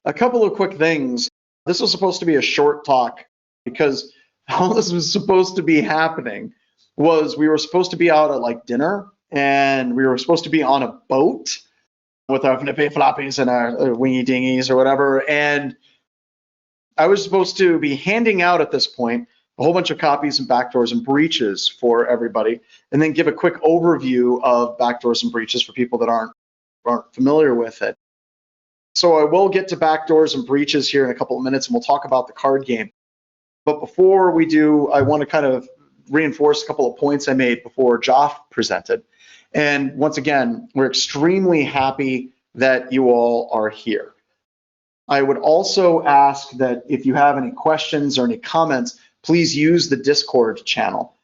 a couple of quick things. This was supposed to be a short talk because how this was supposed to be happening was we were supposed to be out at like dinner and we were supposed to be on a boat with our flippy floppies and our wingy dingies or whatever. And I was supposed to be handing out at this point a whole bunch of copies and backdoors and breaches for everybody, and then give a quick overview of backdoors and breaches for people that aren't familiar with it. So I will get to backdoors and breaches here in a couple of minutes, and we'll talk about the card game. But before we do, I want to kind of reinforce a couple of points I made before Joff presented. And once again, we're extremely happy that you all are here. I would also ask that if you have any questions or any comments, please use the Discord channel.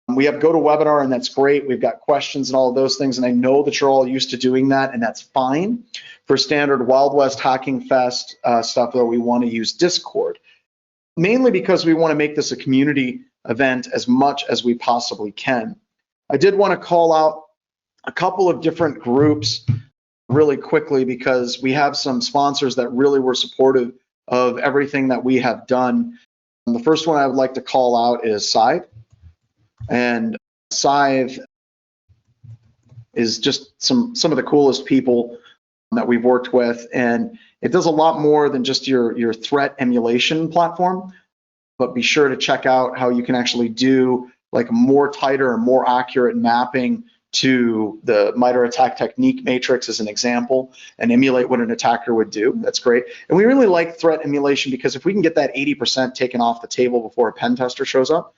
We have GoToWebinar, and that's great. We've got questions and all of those things, and I know that you're all used to doing that, and that's fine. For standard Wild West Hacking Fest stuff, though, we want to use Discord, mainly because we want to make this a community event as much as we possibly can. I did want to call out a couple of different groups really quickly because we have some sponsors that really were supportive of everything that we have done. And the first one I would like to call out is Scythe. And Scythe is just some of the coolest people that we've worked with, and it does a lot more than just your threat emulation platform. But be sure to check out how you can actually do like more tighter and more accurate mapping to the MITRE attack technique matrix as an example, and emulate what an attacker would do. That's great. And we really like threat emulation because if we can get that 80% taken off the table before a pen tester shows up,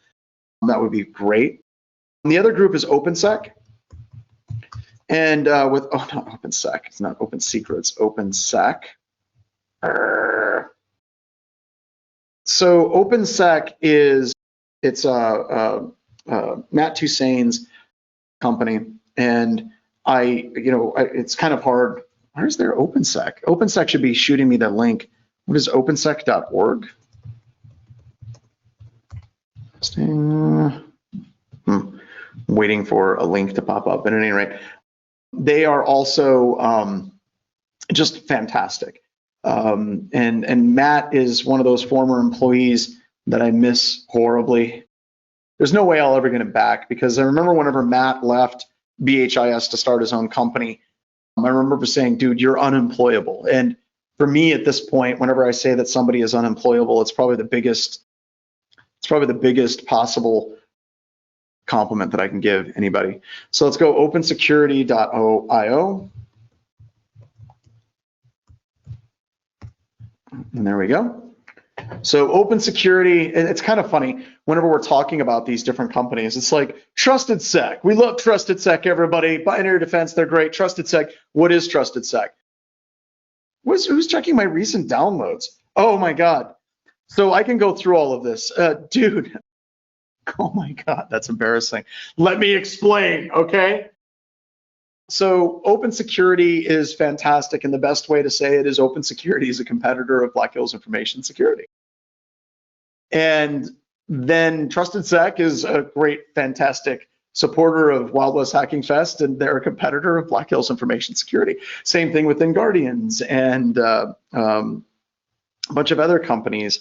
that would be great. And the other group is OpenSec. And with, oh, not OpenSec, it's not Open Secrets, OpenSec. So OpenSec is, it's Matt Toussaint's company, and it's kind of hard. Where's their OpenSec? OpenSec should be shooting me the link. What is opensec.org? Waiting for a link to pop up. But at any rate, they are also just fantastic. And Matt is one of those former employees that I miss horribly. There's no way I'll ever get him back, because I remember whenever Matt left BHIS to start his own company, I remember saying, dude, you're unemployable. And for me at this point, whenever I say that somebody is unemployable, it's probably the biggest possible compliment that I can give anybody. So let's go opensecurity.io. And there we go. So Open Security, it's kind of funny whenever we're talking about these different companies. It's like Trusted Sec. We love Trusted Sec, everybody. Binary Defense, they're great. Trusted Sec. What is Trusted Sec? Who's checking my recent downloads? Oh my God. So I can go through all of this. Dude, oh my God, that's embarrassing. Let me explain, okay? So Open Security is fantastic, and the best way to say it is Open Security is a competitor of Black Hills Information Security. And then Trusted Sec is a great, fantastic supporter of Wild West Hacking Fest, and they're a competitor of Black Hills Information Security. Same thing with Guardians and a bunch of other companies.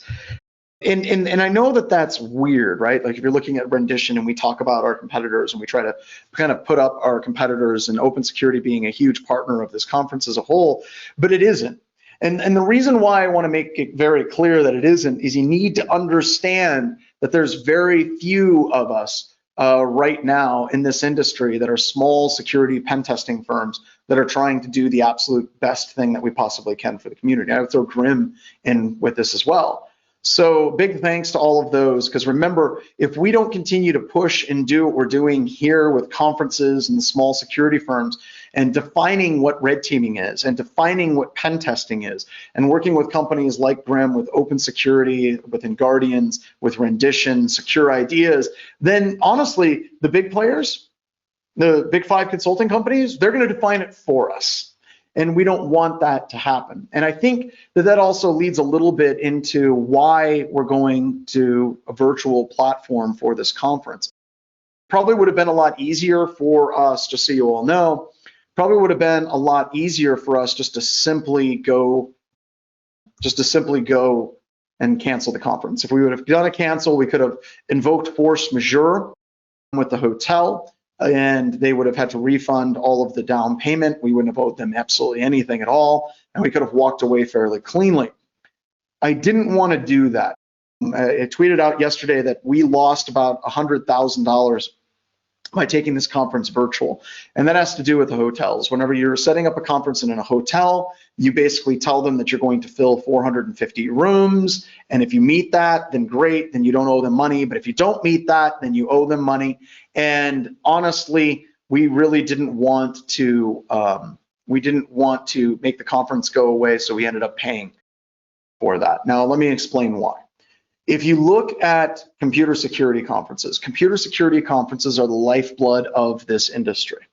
And I know that that's weird, right? Like if you're looking at rendition and we talk about our competitors and we try to kind of put up our competitors and Open Security being a huge partner of this conference as a whole, but it isn't. And the reason why I want to make it very clear that it isn't is you need to understand that there's very few of us right now in this industry that are small security pen testing firms that are trying to do the absolute best thing that we possibly can for the community. I would throw Grim in with this as well. So big thanks to all of those, because remember, if we don't continue to push and do what we're doing here with conferences and the small security firms and defining what red teaming is and defining what pen testing is and working with companies like Grim with Open Security, within Guardians, with Rendition, Secure Ideas, then honestly, the big players, the big 5 consulting companies, they're going to define it for us. And we don't want that to happen. And I think that that also leads a little bit into why we're going to a virtual platform for this conference. Probably would have been a lot easier for us, just so you all know, probably would have been a lot easier for us just to simply go just to simply go and cancel the conference. If we would have done a cancel, we could have invoked force majeure with the hotel, and they would have had to refund all of the down payment. We wouldn't have owed them absolutely anything at all, and we could have walked away fairly cleanly. I didn't want to do that. I tweeted out yesterday that we lost about $100,000 by taking this conference virtual. And that has to do with the hotels. Whenever you're setting up a conference in a hotel, you basically tell them that you're going to fill 450 rooms. And if you meet that, then great, then you don't owe them money. But if you don't meet that, then you owe them money. And honestly, we really didn't want to, make the conference go away. So we ended up paying for that. Now, let me explain why. If you look at computer security conferences are the lifeblood of this industry.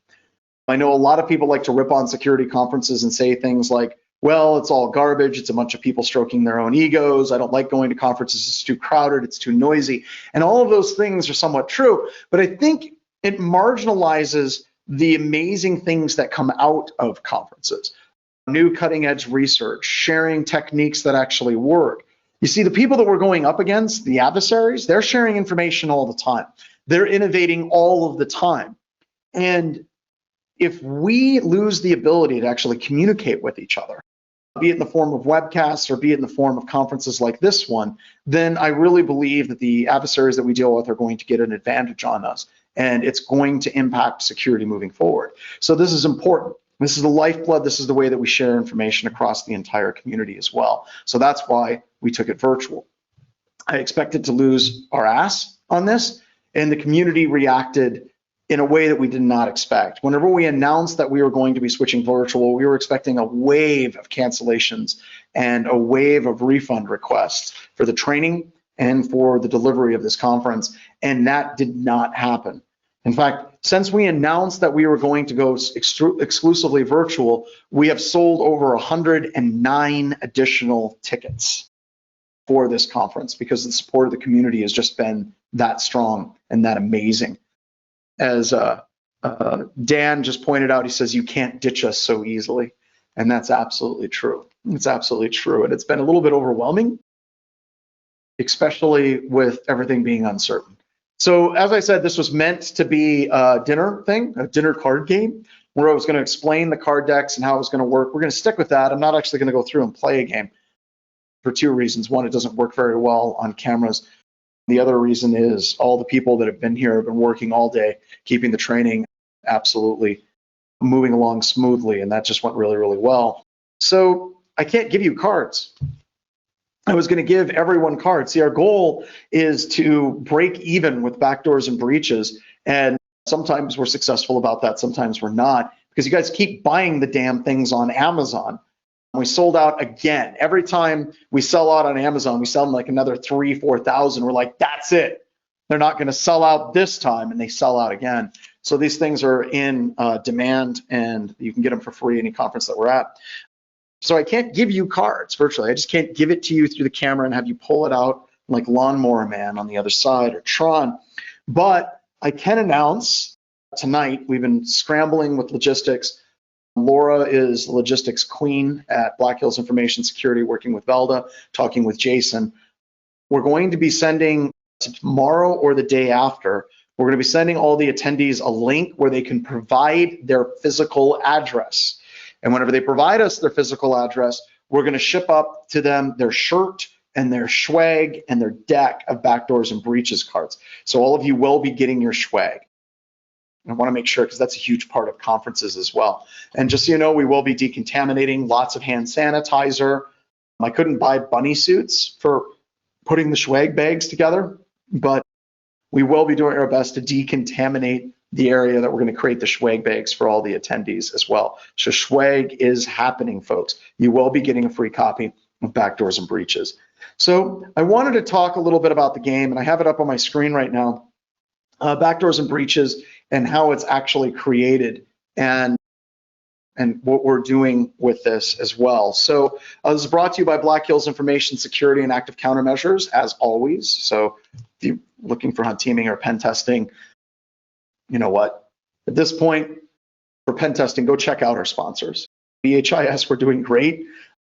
I know a lot of people like to rip on security conferences and say things like, well, it's all garbage. It's a bunch of people stroking their own egos. I don't like going to conferences. It's too crowded. It's too noisy. And all of those things are somewhat true. But I think it marginalizes the amazing things that come out of conferences. New cutting edge research, sharing techniques that actually work. You see, the people that we're going up against, the adversaries, they're sharing information all the time. They're innovating all of the time. And if we lose the ability to actually communicate with each other, be it in the form of webcasts or be it in the form of conferences like this one, then I really believe that the adversaries that we deal with are going to get an advantage on us, and it's going to impact security moving forward. So this is important. This is the lifeblood. This is the way that we share information across the entire community as well. So that's why we took it virtual. I expected to lose our ass on this, and the community reacted in a way that we did not expect. Whenever we announced that we were going to be switching virtual, we were expecting a wave of cancellations and a wave of refund requests for the training and for the delivery of this conference, and that did not happen. In fact, since we announced that we were going to go exclusively virtual, we have sold over 109 additional tickets for this conference because the support of the community has just been that strong and that amazing. As Dan just pointed out, he says, you can't ditch us so easily. And that's absolutely true. It's absolutely true. And it's been a little bit overwhelming, especially with everything being uncertain. So as I said, this was meant to be a dinner thing, a dinner card game, where I was going to explain the card decks and how it was going to work. We're going to stick with that. I'm not actually going to go through and play a game for two reasons. One, it doesn't work very well on cameras. The other reason is all the people that have been here have been working all day, keeping the training absolutely moving along smoothly, and that just went really, really well. So I can't give you cards. I was going to give everyone cards. See, our goal is to break even with backdoors and breaches, and sometimes we're successful about that, sometimes we're not, because you guys keep buying the damn things on Amazon. We sold out again. Every time we sell out on Amazon, we sell them like another 3,000, 4,000. We're like, that's it. They're not going to sell out this time, and they sell out again. So these things are in demand, and you can get them for free any conference that we're at. So I can't give you cards virtually. I just can't give it to you through the camera and have you pull it out like Lawnmower Man on the other side or Tron. But I can announce tonight, we've been scrambling with logistics. Laura is the logistics queen at Black Hills Information Security, working with Velda, talking with Jason. We're going to be sending tomorrow or the day after, we're going to be sending all the attendees a link where they can provide their physical address. And whenever they provide us their physical address, we're going to ship up to them their shirt and their swag and their deck of Backdoors and Breaches cards. So all of you will be getting your swag. I want to make sure, because that's a huge part of conferences as well. And just so you know, we will be decontaminating, lots of hand sanitizer. I couldn't buy bunny suits for putting the swag bags together, but we will be doing our best to decontaminate the area that we're going to create the swag bags for all the attendees as well. So swag is happening, folks. You will be getting a free copy of Backdoors and Breaches. So I wanted to talk a little bit about the game, and I have it up on my screen right now. Backdoors and Breaches and how it's actually created and what we're doing with this as well. So this is brought to you by Black Hills Information Security and Active Countermeasures, as always. So if you're looking for hunt teaming or pen testing, you know what? At this point, for pen testing, go check out our sponsors. BHIS, we're doing great.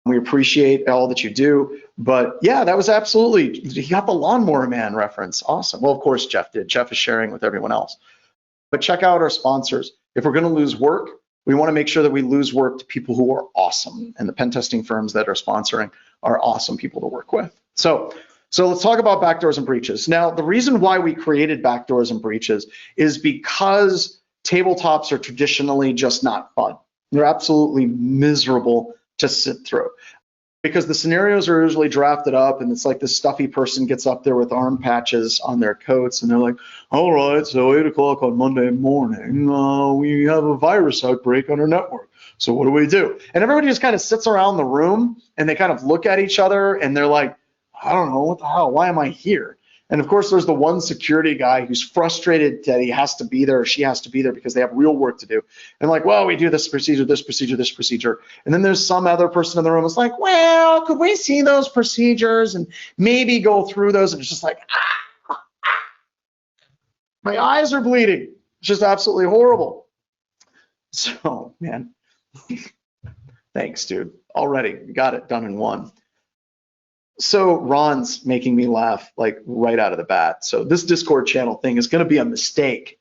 We appreciate all that you do. But yeah, that was absolutely, he got the Lawnmower Man reference. Awesome. Well, of course, Jeff did. Jeff is sharing with everyone else. But check out our sponsors. If we're going to lose work, we want to make sure that we lose work to people who are awesome. And the pen testing firms that are sponsoring are awesome people to work with. So let's talk about Backdoors and Breaches. Now, the reason why we created Backdoors and Breaches is because tabletops are traditionally just not fun. They're absolutely miserable to sit through, because the scenarios are usually drafted up and it's like this stuffy person gets up there with arm patches on their coats and they're like, all right, so 8 o'clock on Monday morning, we have a virus outbreak on our network. So what do we do? And everybody just kind of sits around the room and they kind of look at each other and they're like, I don't know, what the hell, why am I here? And of course, there's the one security guy who's frustrated that he has to be there or she has to be there because they have real work to do. And like, well, we do this procedure, this procedure, this procedure. And then there's some other person in the room that's like, well, could we see those procedures and maybe go through those? And it's just like, my eyes are bleeding. It's just absolutely horrible. So, man, thanks, dude. Already got it done in one. So Ron's making me laugh like right out of the bat. So this Discord channel thing is going to be a mistake.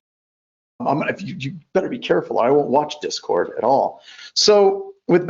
You better be careful. I won't watch Discord at all. So with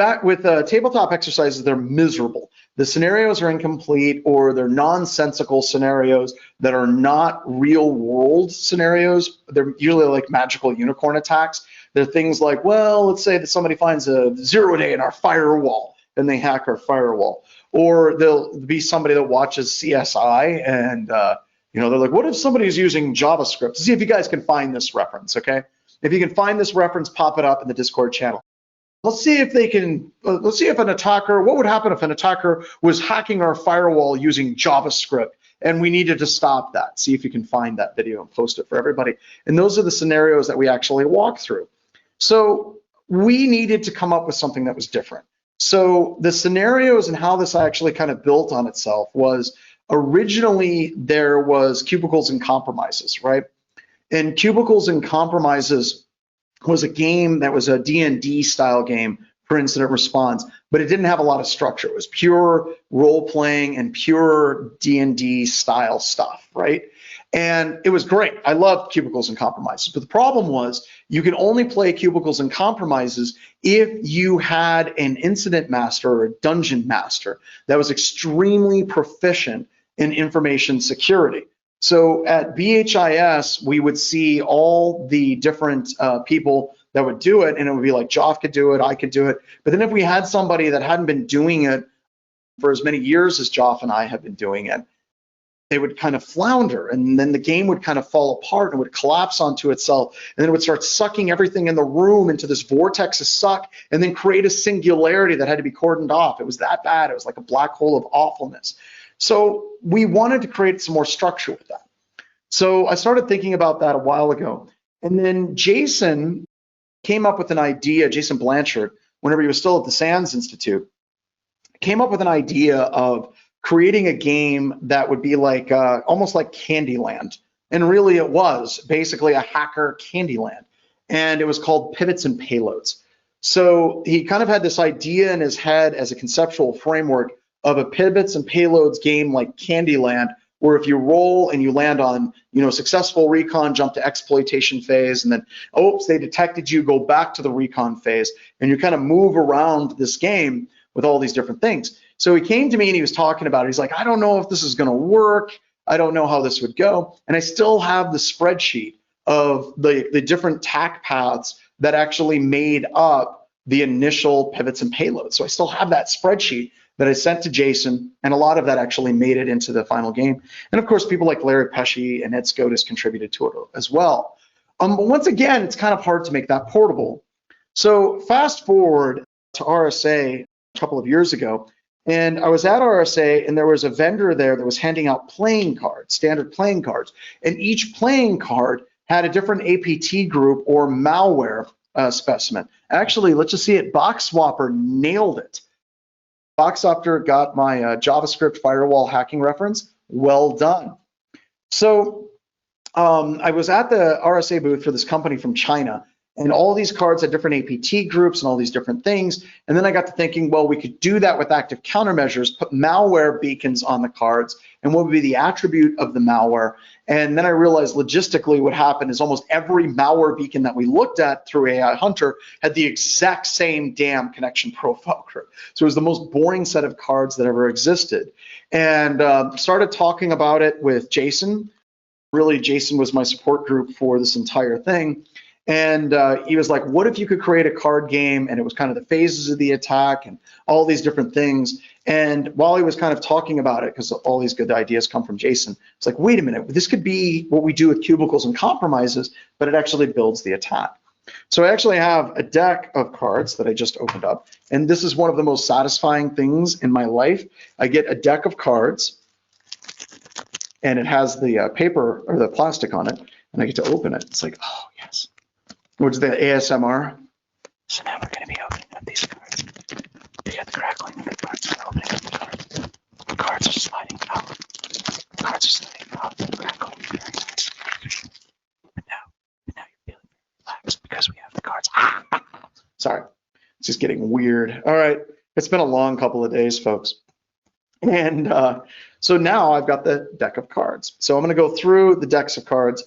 tabletop exercises, they're miserable. The scenarios are incomplete or they're nonsensical scenarios that are not real world scenarios. They're usually like magical unicorn attacks. They're things like, well, let's say that somebody finds a 0-day in our firewall and they hack our firewall. Or there'll be somebody that watches CSI and they're like, what if somebody's using JavaScript? See if you guys can find this reference, okay? If you can find this reference, pop it up in the Discord channel. Let's see if they can, let's see if an attacker, what would happen if an attacker was hacking our firewall using JavaScript and we needed to stop that. See if you can find that video and post it for everybody. And those are the scenarios that we actually walk through. So we needed to come up with something that was different. So the scenarios and how this actually kind of built on itself was originally there was Cubicles and Compromises, right? And Cubicles and Compromises was a game that was a D&D style game for incident response, but it didn't have a lot of structure. It was pure role playing and pure D&D style stuff, right? And it was great. I loved Cubicles and Compromises, but the problem was you could only play Cubicles and Compromises if you had an incident master or a dungeon master that was extremely proficient in information security. So at BHIS, we would see all the different people that would do it, and it would be like, Joff could do it, I could do it. But then if we had somebody that hadn't been doing it for as many years as Joff and I have been doing it, they would kind of flounder, and then the game would kind of fall apart and would collapse onto itself, and then it would start sucking everything in the room into this vortex of suck, and then create a singularity that had to be cordoned off. It was that bad. It was like a black hole of awfulness. So we wanted to create some more structure with that. So I started thinking about that a while ago, and then Jason came up with an idea, Jason Blanchard, whenever he was still at the Sands Institute, came up with an idea of creating a game that would be like almost like Candyland. And really it was basically a hacker Candyland. And it was called Pivots and Payloads. So he kind of had this idea in his head as a conceptual framework of a pivots and payloads game like Candyland, where if you roll and you land on, successful recon, jump to exploitation phase, and then, oops, they detected you, go back to the recon phase, and you kind of move around this game with all these different things. So he came to me and he was talking about it. He's like, I don't know if this is going to work. I don't know how this would go. And I still have the spreadsheet of the different tack paths that actually made up the initial pivots and payloads. So I still have that spreadsheet that I sent to Jason, and a lot of that actually made it into the final game. And of course, people like Larry Pesci and Ed Scotus contributed to it as well. But once again, it's kind of hard to make that portable. So fast forward to RSA a couple of years ago, and I was at RSA, and there was a vendor there that was handing out playing cards, standard playing cards, and each playing card had a different APT group or malware specimen. Actually, let's just see it. BoxSwapper nailed it. BoxSwapper got my JavaScript firewall hacking reference. Well done. So I was at the RSA booth for this company from China, And all these cards had different APT groups and all these different things. And then I got to thinking, well, we could do that with active countermeasures, put malware beacons on the cards, and what would be the attribute of the malware. And then I realized logistically what happened is almost every malware beacon that we looked at through AI Hunter had the exact same damn connection profile group. So it was the most boring set of cards that ever existed. And started talking about it with Jason. Really, Jason was my support group for this entire thing. And he was like, what if you could create a card game? And it was kind of the phases of the attack and all these different things. And while he was kind of talking about it, because all these good ideas come from Jason, it's like, wait a minute, this could be what we do with cubicles and compromises, but it actually builds the attack. So I actually have a deck of cards that I just opened up. And this is one of the most satisfying things in my life. I get a deck of cards and it has the paper or the plastic on it, and I get to open it. It's like, oh, yes. What's the ASMR? So now we're going to be opening up these cards. You got the crackling of the cards and opening up the cards. The cards are sliding out. The cards are sliding out and crackling. Very nice. But now you're feeling relaxed because we have the cards. Sorry, it's just getting weird. All right, it's been a long couple of days, folks. And so now I've got the deck of cards. So I'm going to go through the decks of cards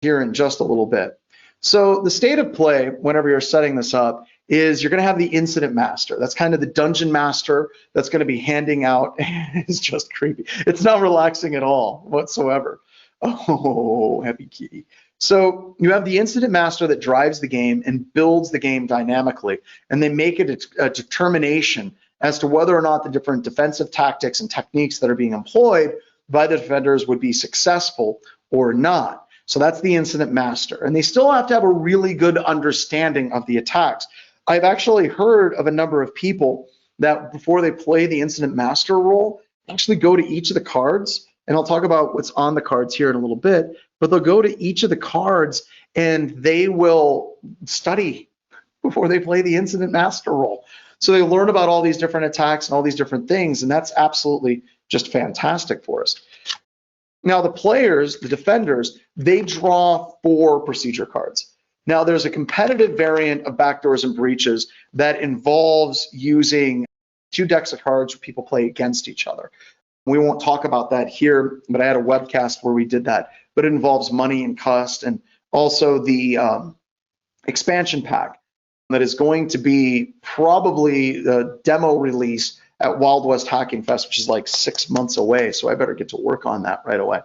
here in just a little bit. So the state of play, whenever you're setting this up, is you're going to have the incident master. That's kind of the dungeon master that's going to be handing out. It's just creepy. It's not relaxing at all whatsoever. Oh, happy kitty. So you have the incident master that drives the game and builds the game dynamically, and they make it a determination as to whether or not the different defensive tactics and techniques that are being employed by the defenders would be successful or not. So that's the incident master. And they still have to have a really good understanding of the attacks. I've actually heard of a number of people that before they play the incident master role, actually go to each of the cards, and I'll talk about what's on the cards here in a little bit, but they'll go to each of the cards and they will study before they play the incident master role. So they learn about all these different attacks and all these different things, and that's absolutely just fantastic for us. Now the players, the defenders, they draw 4 procedure cards. Now there's a competitive variant of Backdoors and Breaches that involves using 2 decks of cards where people play against each other. We won't talk about that here, but I had a webcast where we did that. But it involves money and cost, and also the expansion pack that is going to be probably the demo release at Wild West Hacking Fest, which is like 6 months away. So I better get to work on that right away.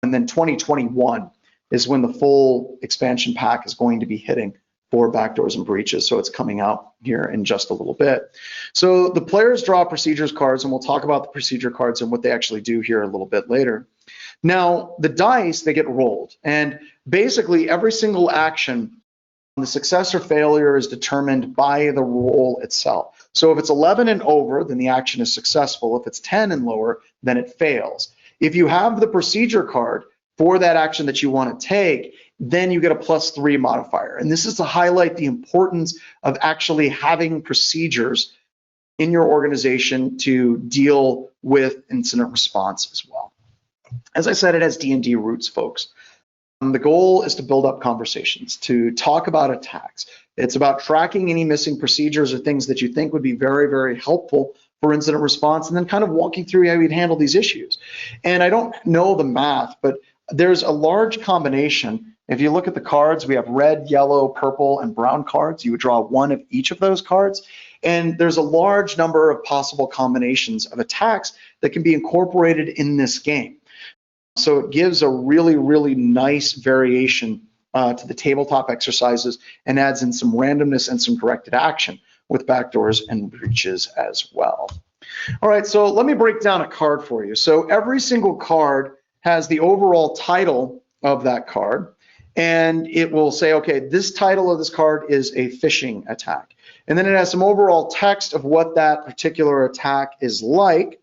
And then 2021 is when the full expansion pack is going to be hitting for Backdoors and Breaches. So it's coming out here in just a little bit. So the players draw procedures cards, and we'll talk about the procedure cards and what they actually do here a little bit later. Now, the dice, they get rolled. And basically every single action, the success or failure is determined by the roll itself. So if it's 11 and over, then the action is successful. If it's 10 and lower, then it fails. If you have the procedure card for that action that you want to take, then you get a +3 modifier. And this is to highlight the importance of actually having procedures in your organization to deal with incident response as well. As I said, it has D&D roots, folks. The goal is to build up conversations, to talk about attacks. It's about tracking any missing procedures or things that you think would be very, very helpful for incident response, and then kind of walking through how you'd handle these issues. And I don't know the math, but there's a large combination. If you look at the cards, we have red, yellow, purple, and brown cards. You would draw 1 of each of those cards. And there's a large number of possible combinations of attacks that can be incorporated in this game. So it gives a really, really nice variation to the tabletop exercises and adds in some randomness and some directed action with Backdoors and Breaches as well. All right, so let me break down a card for you. So every single card has the overall title of that card, and it will say, okay, this title of this card is a phishing attack. And then it has some overall text of what that particular attack is like.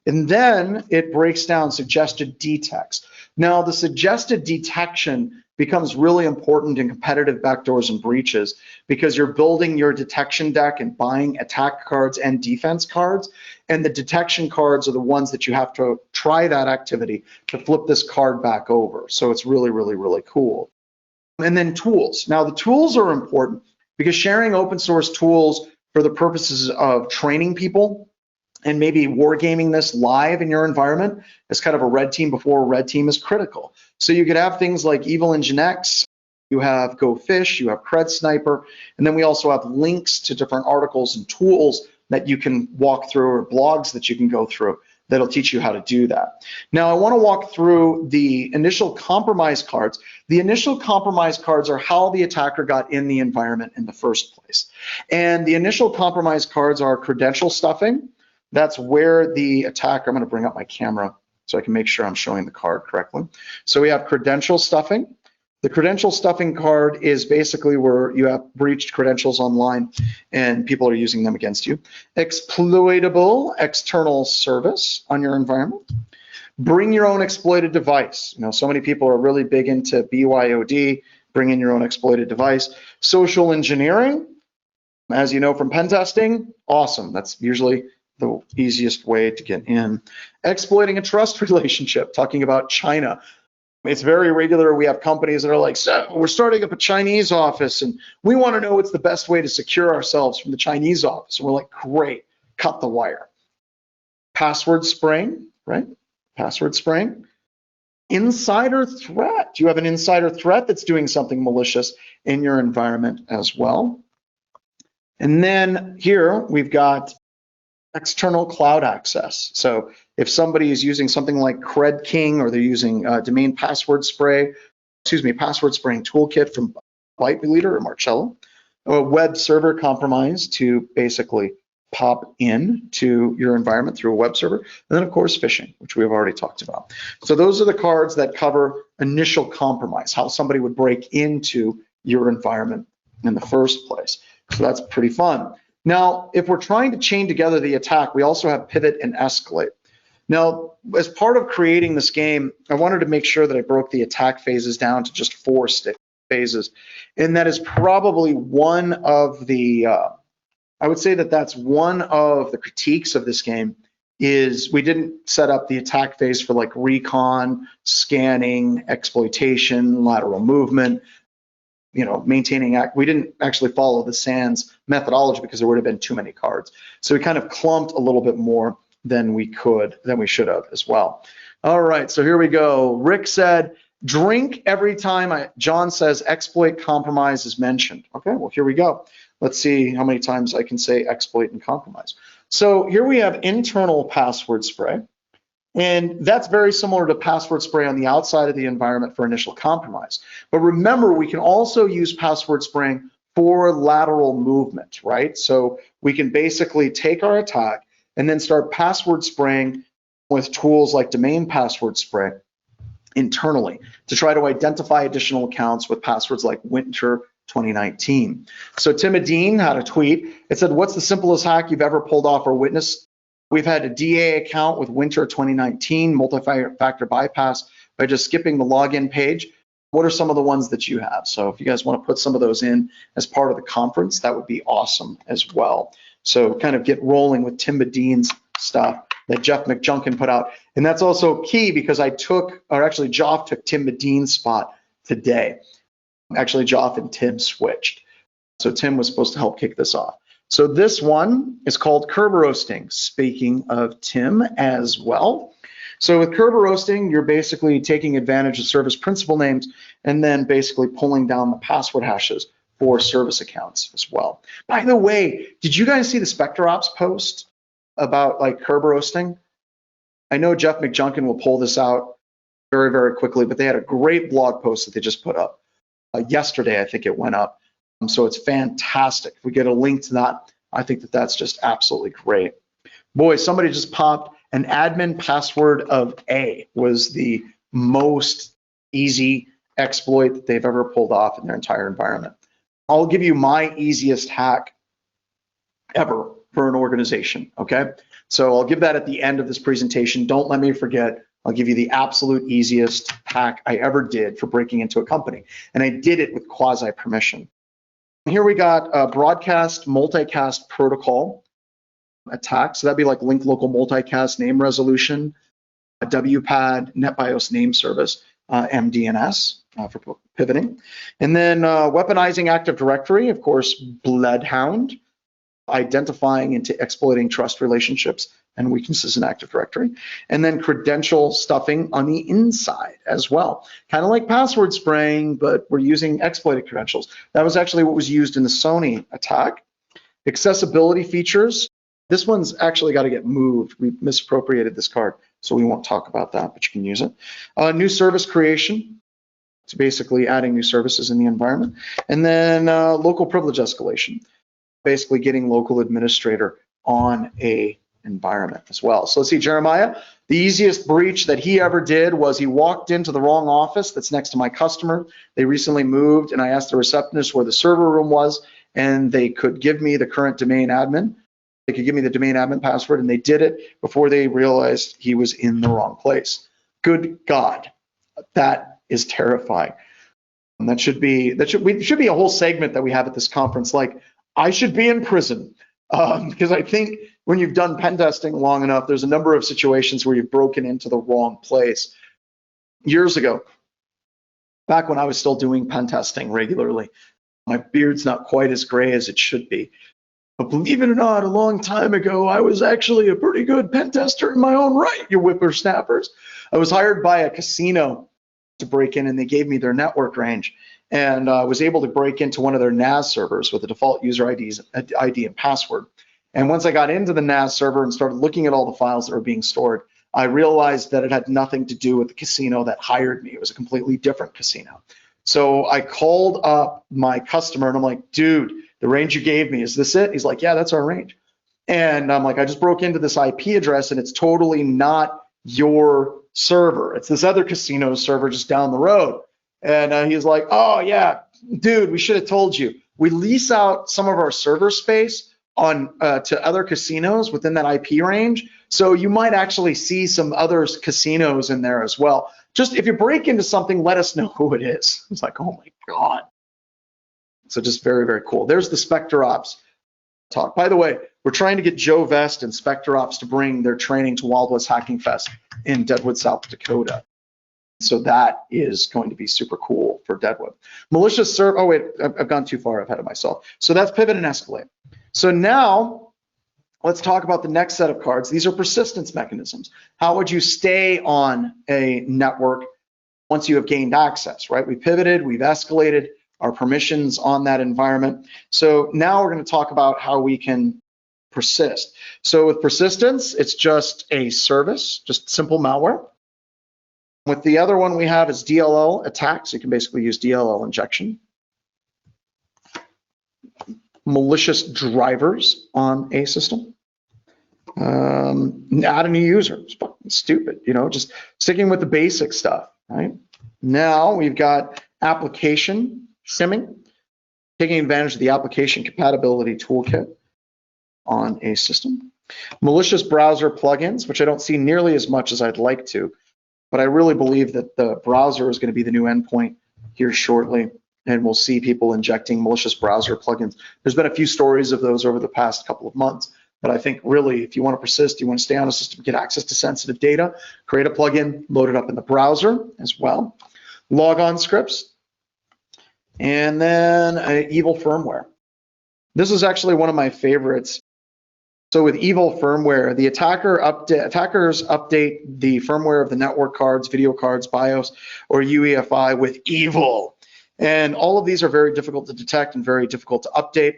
And then it breaks down suggested detext. Now, the suggested detection becomes really important in competitive Backdoors and Breaches because you're building your detection deck and buying attack cards and defense cards. And the detection cards are the ones that you have to try that activity to flip this card back over. So it's really, really, really cool. And then tools. Now the tools are important because sharing open source tools for the purposes of training people and maybe wargaming this live in your environment as kind of a red team before a red team is critical. So you could have things like Evil Engine X, you have Go Fish, you have Cred Sniper, and then we also have links to different articles and tools that you can walk through or blogs that you can go through that'll teach you how to do that. Now I want to walk through the initial compromise cards. The initial compromise cards are how the attacker got in the environment in the first place. And the initial compromise cards are credential stuffing. That's where the attacker, I'm going to bring up my camera so I can make sure I'm showing the card correctly. So we have credential stuffing. The credential stuffing card is basically where you have breached credentials online and people are using them against you. Exploitable external service on your environment. Bring your own exploited device. You know, so many people are really big into BYOD, bring in your own exploited device. Social engineering, as you know from pen testing, awesome. That's usually the easiest way to get in. Exploiting a trust relationship, talking about China. It's very regular. We have companies that are like, so we're starting up a Chinese office and we want to know what's the best way to secure ourselves from the Chinese office. And we're like, great, cut the wire. Password spraying, right? Password spraying. Insider threat. You have an insider threat that's doing something malicious in your environment as well. And then here we've got external cloud access. So if somebody is using something like Cred King or they're using domain password spraying toolkit from Byte Leader or Marcello, a web server compromise to basically pop in to your environment through a web server, and then of course phishing, which we've already talked about. So those are the cards that cover initial compromise, how somebody would break into your environment in the first place. So that's pretty fun. Now, if we're trying to chain together the attack, we also have pivot and escalate. Now, as part of creating this game, I wanted to make sure that I broke the attack phases down to just 4 phases. And that is probably one of the, I would say that that's one of the critiques of this game is we didn't set up the attack phase for like recon, scanning, exploitation, lateral movement, you know, maintaining, we didn't actually follow the SANS methodology because there would have been too many cards. So we kind of clumped a little bit more than we should have as well. All right, so here we go. Rick said, drink every time John says exploit compromise is mentioned. Okay, well, here we go. Let's see how many times I can say exploit and compromise. So here we have internal password spray. And that's very similar to password spray on the outside of the environment for initial compromise. But remember, we can also use password spraying for lateral movement, right? So we can basically take our attack and then start password spraying with tools like domain password spray internally to try to identify additional accounts with passwords like winter 2019. So Tim Adine had a tweet. It said, what's the simplest hack you've ever pulled off or witnessed? We've had a DA account with winter 2019 multi-factor bypass by just skipping the login page. What are some of the ones that you have? So if you guys want to put some of those in as part of the conference, that would be awesome as well. So kind of get rolling with Tim Badine's stuff that Jeff McJunkin put out. And that's also key because Joff took Tim Badine's spot today. Actually, Joff and Tim switched. So Tim was supposed to help kick this off. So this one is called curb roasting, speaking of Tim as well. So with curb roasting, you're basically taking advantage of service principal names and then basically pulling down the password hashes for service accounts as well. By the way, did you guys see the SpectreOps post about like curb roasting? I know Jeff McJunkin will pull this out very, very quickly, but they had a great blog post that they just put up. Yesterday, I think it went up. So it's fantastic. If we get a link to that, I think that that's just absolutely great. Boy, somebody just popped an admin password of A was the most easy exploit that they've ever pulled off in their entire environment. I'll give you my easiest hack ever for an organization, okay? So I'll give that at the end of this presentation. Don't let me forget. I'll give you the absolute easiest hack I ever did for breaking into a company. And I did it with quasi-permission. Here we got a broadcast multicast protocol attack. So that'd be like link local multicast name resolution, a WPAD, NetBIOS name service, MDNS. for pivoting. And then weaponizing Active Directory, of course, Bloodhound, identifying into exploiting trust relationships and weaknesses in Active Directory, and then credential stuffing on the inside as well. Kind of like password spraying, but we're using exploited credentials. That was actually what was used in the Sony attack. Accessibility features. This one's actually got to get moved. We misappropriated this card, so we won't talk about that, but you can use it. New service creation. It's basically adding new services in the environment. And then local privilege escalation. Basically getting local administrator on a environment as well. So let's see, Jeremiah, the easiest breach that he ever did was he walked into the wrong office that's next to my customer. They recently moved, and I asked the receptionist where the server room was, and they could give me the current domain admin. They could give me the domain admin password, and they did it before they realized he was in the wrong place. Good God, that is terrifying. And that should be a whole segment that we have at this conference. Like, I should be in prison, because I think when you've done pen testing long enough, there's a number of situations where you've broken into the wrong place. Years ago, back when I was still doing pen testing regularly, my beard's not quite as gray as it should be. But believe it or not, a long time ago, I was actually a pretty good pen tester in my own right, you whippersnappers. I was hired by a casino to break in, and they gave me their network range. And I was able to break into one of their NAS servers with a default user ID and password. And once I got into the NAS server and started looking at all the files that were being stored, I realized that it had nothing to do with the casino that hired me. It was a completely different casino. So I called up my customer and I'm like, dude, the range you gave me, is this it? He's like, yeah, that's our range. And I'm like, I just broke into this IP address and it's totally not your server. It's this other casino server just down the road. And he's like, oh yeah, dude, we should have told you. We lease out some of our server space on to other casinos within that IP range. So you might actually see some other casinos in there as well. Just if you break into something, let us know who it is. It's like, oh my God. So just very, very cool. There's the Spectre Ops talk. By the way, we're trying to get Joe Vest and Spectre Ops to bring their training to Wild West Hacking Fest in Deadwood, South Dakota. So that is going to be super cool for Deadwood. Malicious server, oh wait, I've gone too far ahead of myself. So that's pivot and escalate. So now let's talk about the next set of cards. These are persistence mechanisms. How would you stay on a network once you have gained access, right? We pivoted, we've escalated our permissions on that environment. So now we're going to talk about how we can persist. So with persistence, it's just a service, just simple malware. With the other one we have is DLL attacks. You can basically use DLL injection. Malicious drivers on a system. Add a new user. It's fucking stupid, you know, just sticking with the basic stuff, right? Now we've got application shimming, taking advantage of the application compatibility toolkit on a system. Malicious browser plugins, which I don't see nearly as much as I'd like to, but I really believe that the browser is going to be the new endpoint here shortly, and we'll see people injecting malicious browser plugins. There's been a few stories of those over the past couple of months, but I think really if you want to persist, you want to stay on a system, get access to sensitive data, create a plugin, load it up in the browser as well. Logon scripts, and then evil firmware. This is actually one of my favorites. So with evil firmware, the attackers update the firmware of the network cards, video cards, BIOS, or UEFI with evil. And all of these are very difficult to detect and very difficult to update.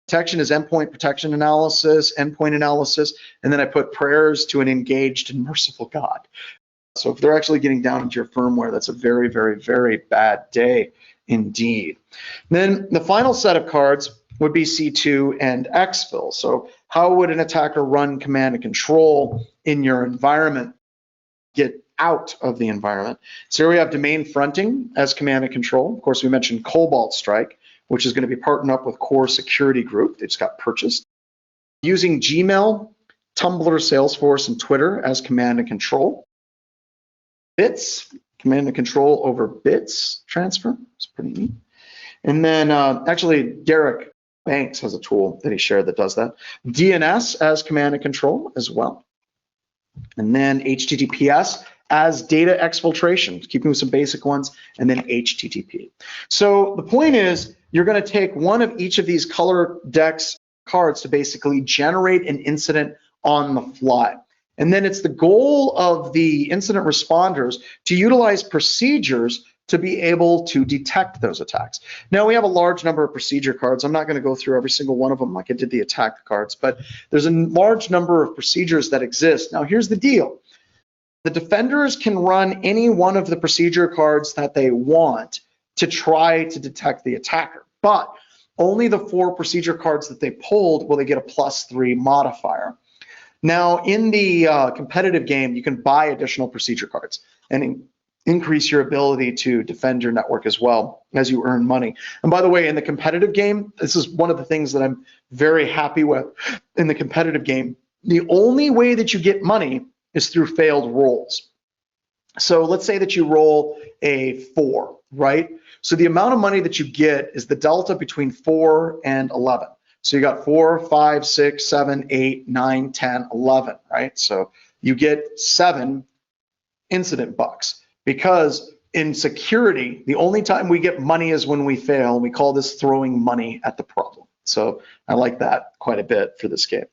Detection is endpoint protection analysis, endpoint analysis, and then I put prayers to an engaged and merciful God. So if they're actually getting down into your firmware, that's a very, very, very bad day indeed. Then the final set of cards would be C2 and Exfil. So how would an attacker run command and control in your environment, get out of the environment? So here we have domain fronting as command and control. Of course, we mentioned Cobalt Strike, which is going to be partnered up with Core Security Group. They just got purchased. Using Gmail, Tumblr, Salesforce, and Twitter as command and control. Bits, command and control over bits transfer. It's pretty neat. And then actually, Derek Banks has a tool that he shared that does that. DNS as command and control as well. And then HTTPS as data exfiltration, keeping with some basic ones, and then HTTP. So the point is, you're going to take one of each of these color decks cards to basically generate an incident on the fly. And then it's the goal of the incident responders to utilize procedures to be able to detect those attacks. Now, we have a large number of procedure cards. I'm not going to go through every single one of them like I did the attack cards, but there's a large number of procedures that exist. Now, here's the deal. The defenders can run any one of the procedure cards that they want to try to detect the attacker, but only the 4 procedure cards that they pulled will they get a +3 modifier. Now, in the competitive game, you can buy additional procedure cards and increase your ability to defend your network as well as you earn money. And by the way, in the competitive game, this is one of the things that I'm very happy with in the competitive game. The only way that you get money is through failed rolls. So let's say that you roll a 4, right? So the amount of money that you get is the delta between 4 and 11. So you got 4, 5, 6, 7, 8, 9, 10, 11, right? So you get 7 incident bucks, because in security, the only time we get money is when we fail. We call this throwing money at the problem. So I like that quite a bit for this game.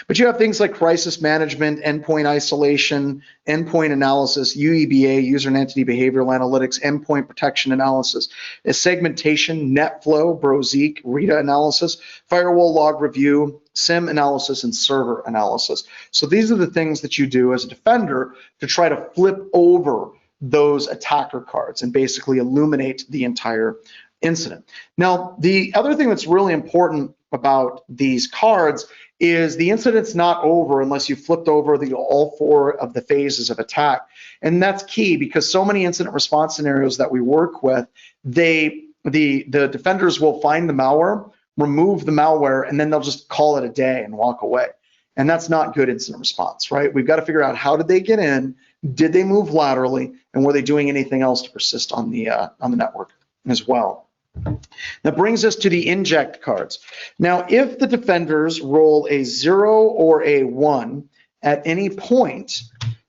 But you have things like crisis management, endpoint isolation, endpoint analysis, UEBA, user and entity behavioral analytics, endpoint protection analysis, segmentation, NetFlow, Brozeek, Rita analysis, firewall log review, SIM analysis, and server analysis. So these are the things that you do as a defender to try to flip over those attacker cards and basically illuminate the entire incident. Now, the other thing that's really important about these cards is the incident's not over unless you flipped over all 4 of the phases of attack. And that's key, because so many incident response scenarios that we work with, the defenders will find the malware, remove the malware, and then they'll just call it a day and walk away. And that's not good incident response, right? We've got to figure out, how did they get in? Did they move laterally? And were they doing anything else to persist on the network as well? That brings us to the inject cards. Now, if the defenders roll a 0 or a 1 at any point,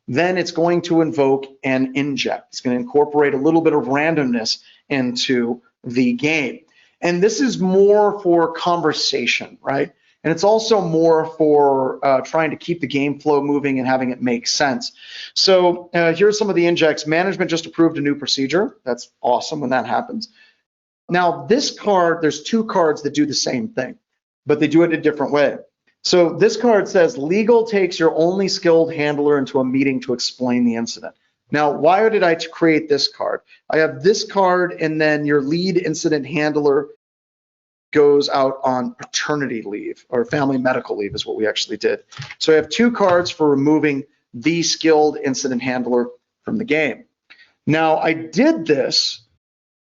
then it's going to invoke an inject. It's going to incorporate a little bit of randomness into the game. And this is more for conversation, right? And it's also more for trying to keep the game flow moving and having it make sense. So here's some of the injects. Management just approved a new procedure. That's awesome when that happens. Now, this card, there's 2 cards that do the same thing, but they do it a different way. So this card says, legal takes your only skilled handler into a meeting to explain the incident. Now, why did I create this card? I have this card, and then your lead incident handler goes out on paternity leave, or family medical leave is what we actually did. So I have 2 cards for removing the skilled incident handler from the game. Now, I did this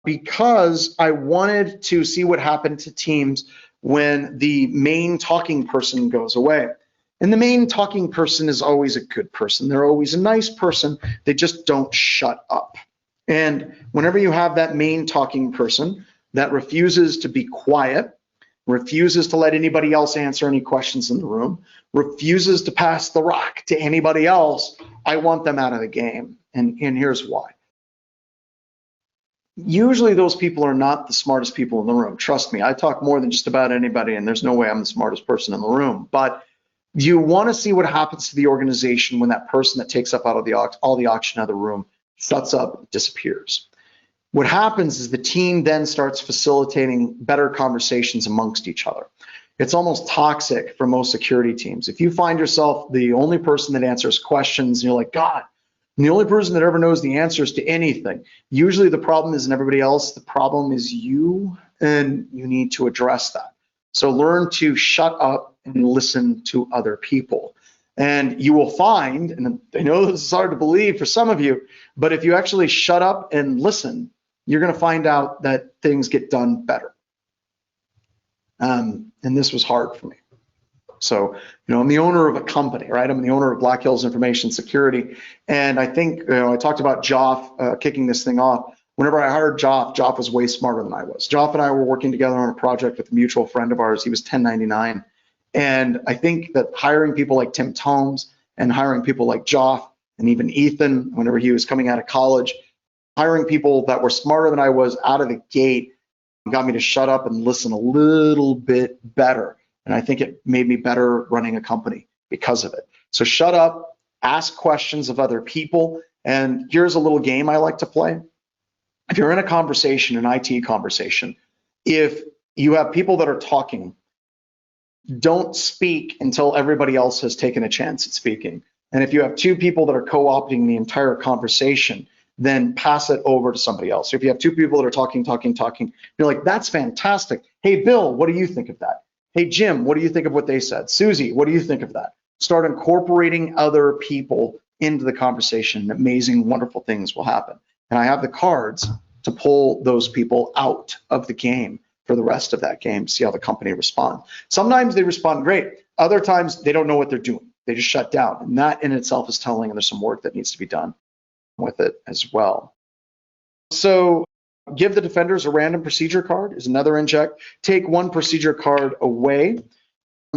because I wanted to see what happened to teams when the main talking person goes away. And the main talking person is always a good person. They're always a nice person. They just don't shut up. And whenever you have that main talking person that refuses to be quiet, refuses to let anybody else answer any questions in the room, refuses to pass the rock to anybody else, I want them out of the game. And here's why. Usually those people are not the smartest people in the room. Trust me, I talk more than just about anybody, and there's no way I'm the smartest person in the room. But you want to see what happens to the organization when that person that takes up out of all the oxygen out of the room shuts up, disappears. What happens is the team then starts facilitating better conversations amongst each other. It's almost toxic for most security teams. If you find yourself the only person that answers questions, and you're like, God, and the only person that ever knows the answers to anything, usually the problem isn't everybody else, the problem is you, and you need to address that. So learn to shut up and listen to other people. And you will find, and I know this is hard to believe for some of you, but if you actually shut up and listen, you're going to find out that things get done better. And this was hard for me. So, I'm the owner of a company, right? I'm the owner of Black Hills Information Security. And I think, I talked about Joff kicking this thing off. Whenever I hired Joff was way smarter than I was. Joff and I were working together on a project with a mutual friend of ours. He was 1099. And I think that hiring people like Tim Tomes and hiring people like Joff and even Ethan, whenever he was coming out of college, hiring people that were smarter than I was out of the gate got me to shut up and listen a little bit better. And I think it made me better running a company because of it. So shut up, ask questions of other people. And here's a little game I like to play. If you're in a conversation, an IT conversation, if you have people that are talking, don't speak until everybody else has taken a chance at speaking. And if you have two people that are co-opting the entire conversation, then pass it over to somebody else. So if you have two people that are talking, you're like, that's fantastic. Hey, Bill, what do you think of that? Hey, Jim, what do you think of what they said? Susie, what do you think of that? Start incorporating other people into the conversation. Amazing, wonderful things will happen. And I have the cards to pull those people out of the game for the rest of that game, see how the company responds. Sometimes they respond great. Other times they don't know what they're doing. They just shut down. And that in itself is telling, and there's some work that needs to be done with it as well. So give the defenders a random procedure card is another inject. Take one procedure card away.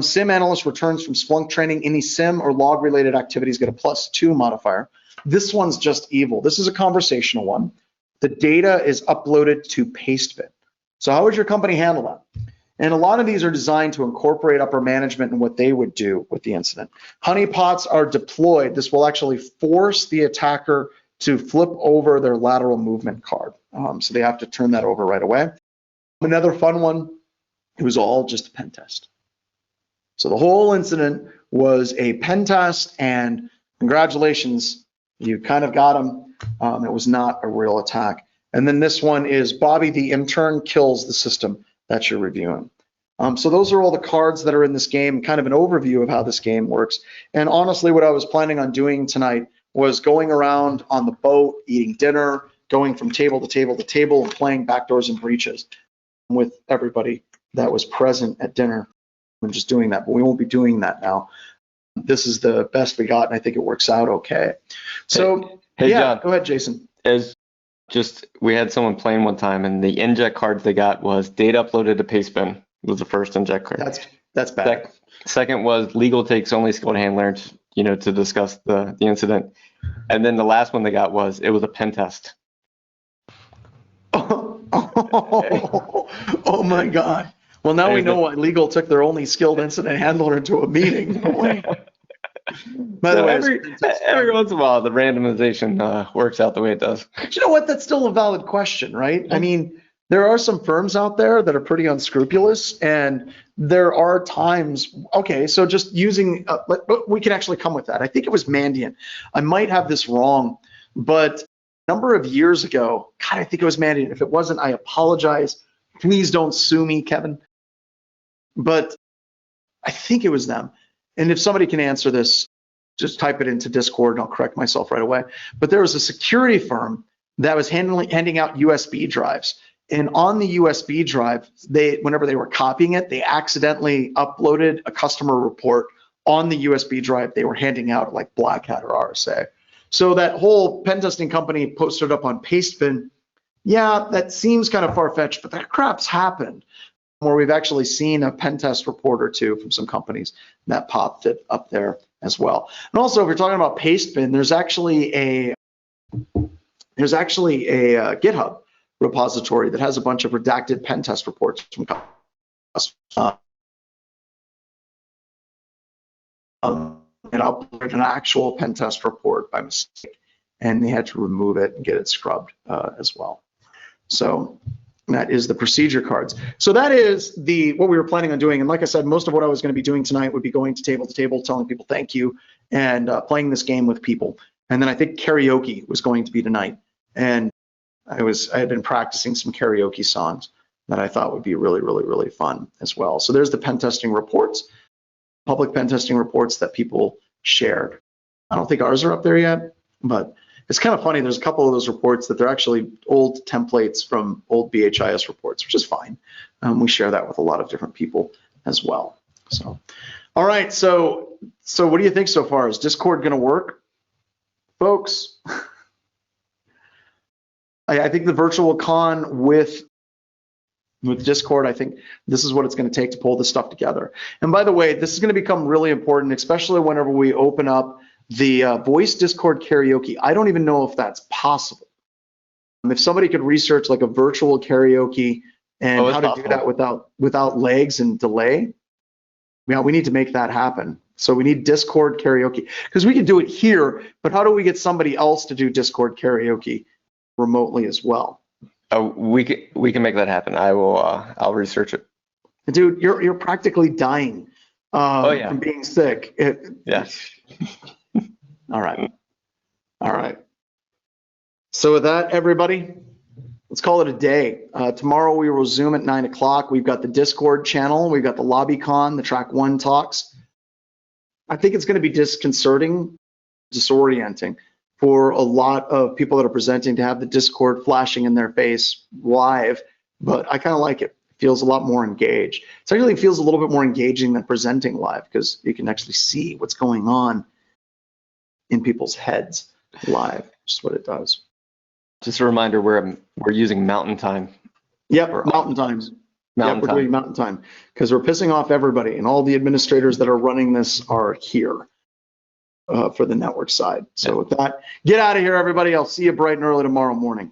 SIM analyst returns from Splunk training. Any SIM or log related activities get a +2 modifier. This one's just evil. This is a conversational one. The data is uploaded to Pastebin. So how would your company handle that? And a lot of these are designed to incorporate upper management and what they would do with the incident. Honeypots are deployed. This will actually force the attacker to flip over their lateral movement card. So they have to turn that over right away. Another fun one, it was all just a pen test. So the whole incident was a pen test, and congratulations, you kind of got them. It was not a real attack. And then this one is Bobby the intern kills the system that you're reviewing. So those are all the cards that are in this game, kind of an overview of how this game works. And honestly, what I was planning on doing tonight was going around on the boat, eating dinner, going from table to table to table, and playing Backdoors and Breaches with everybody that was present at dinner. I'm just doing that, but we won't be doing that now. This is the best we got, and I think it works out okay. So, hey yeah, John, go ahead, Jason. We had someone playing one time, and the inject cards they got was data uploaded to Pastebin was the first inject card. That's bad. Second was legal takes only skilled handlers, to discuss the incident. And then the last one they got was it was a pen test. Oh my God. Well, now we know why legal took their only skilled incident handler into a meeting. By the way, every once in a while, the randomization works out the way it does. You know what? That's still a valid question, right? I mean, there are some firms out there that are pretty unscrupulous, and there are times, okay, so just using, we can actually come with that. I think it was Mandiant. I might have this wrong, but a number of years ago, God, I think it was Mandiant. If it wasn't, I apologize. Please don't sue me, Kevin. But I think it was them. And if somebody can answer this, just type it into Discord and I'll correct myself right away. But there was a security firm that was handing out USB drives. And on the USB drive, whenever they were copying it, they accidentally uploaded a customer report on the USB drive they were handing out, like Black Hat or RSA. So that whole pen testing company posted up on Pastebin. Yeah, that seems kind of far-fetched, but that crap's happened, where we've actually seen a pen test report or two from some companies that popped it up there as well. And also, if you're talking about Pastebin, there's actually a GitHub repository that has a bunch of redacted pen test reports from and uploaded an actual pen test report by mistake, and they had to remove it and get it scrubbed as well. So that is the procedure cards. So that is what we were planning on doing. And like I said, most of what I was going to be doing tonight would be going to table, telling people thank you, and playing this game with people. And then I think karaoke was going to be tonight. And I had been practicing some karaoke songs that I thought would be really, really, really fun as well. So there's the pen testing reports, public pen testing reports that people shared. I don't think ours are up there yet, but it's kind of funny. There's a couple of those reports that they're actually old templates from old BHIS reports, which is fine. We share that with a lot of different people as well. So, all right. So what do you think so far? Is Discord going to work, folks? I think the virtual con with Discord, I think this is what it's going to take to pull this stuff together. And by the way, this is going to become really important, especially whenever we open up The voice Discord karaoke, I don't even know if that's possible. If somebody could research like a virtual karaoke and it's how to possible. do that without lags and delay, yeah, we need to make that happen. So we need Discord karaoke because we can do it here, but how do we get somebody else to do Discord karaoke remotely as well? We can make that happen. I'll research it. Dude, you're practically dying Yeah. from being sick. Yes. All right. So with that, everybody, let's call it a day. Tomorrow we will Zoom at 9 o'clock. We've got the Discord channel. We've got the LobbyCon, the Track 1 talks. I think it's going to be disconcerting, disorienting for a lot of people that are presenting to have the Discord flashing in their face live, but I kind of like it. It feels a lot more engaged. It actually feels a little bit more engaging than presenting live because you can actually see what's going on in people's heads live, which is what it does. Just a reminder, we're using mountain time. Yep, mountain times. We're doing mountain time because we're pissing off everybody, and all the administrators that are running this are here for the network side. So with that, get out of here, everybody. I'll see you bright and early tomorrow morning.